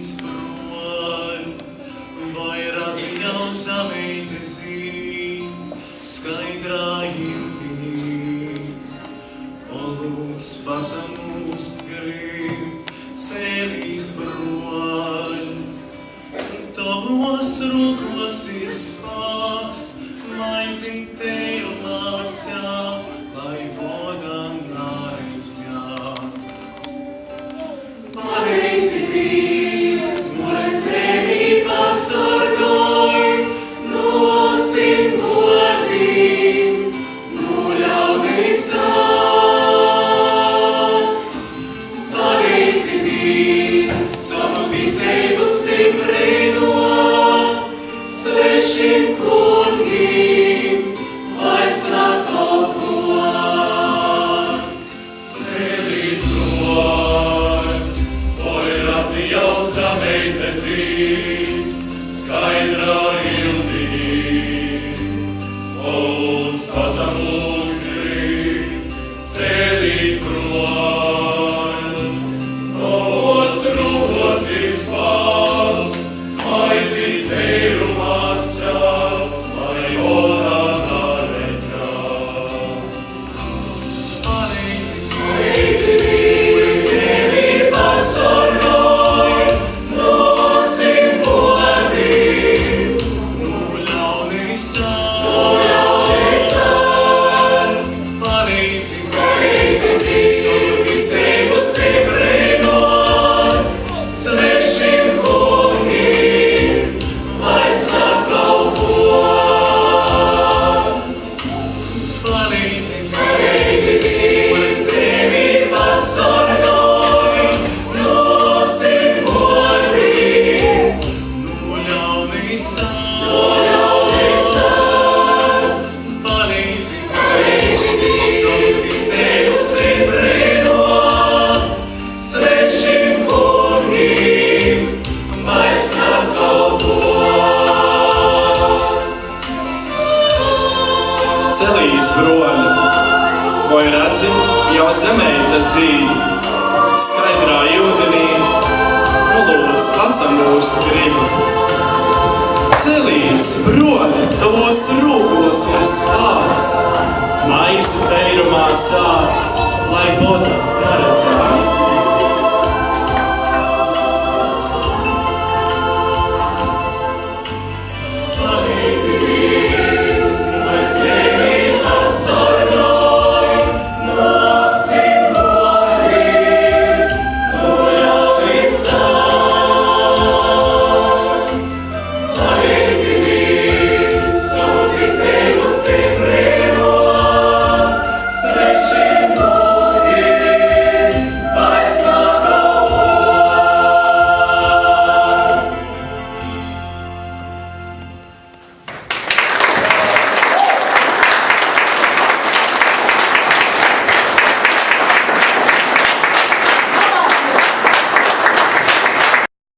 Celīs broļ, vai radzi jau zameite zīm, skaidrā jūdiņī. O lūdz pazemūst grib, celīs broļ, tavos rūkos ir spāks, maizi teju māsā, lai bodam nārīdzjā. Pateicības, mūs sevi pasargoj, no simt godīm, no ļaunais sāc. Pateicības, savu ticību stiprino, svešim kungim, vairs nakalpo. Celīt broļ, jau zameite zīm, skaidrā jūdiņī. O lūdz pazemūs grib, celīs broļ, tavos rūkos ir spāks, maizi teju māsā, lai odā nāredzā. Pateicības, tevi pasargoj, Celīs broļ, vai redzi jau zameite zīm, skaidrā jūdiņī, nu lūdz pazemūst grib. Celīs broļ, tavos rūkos ir spāks, maizi teju māsā, lai bodam nāredzā.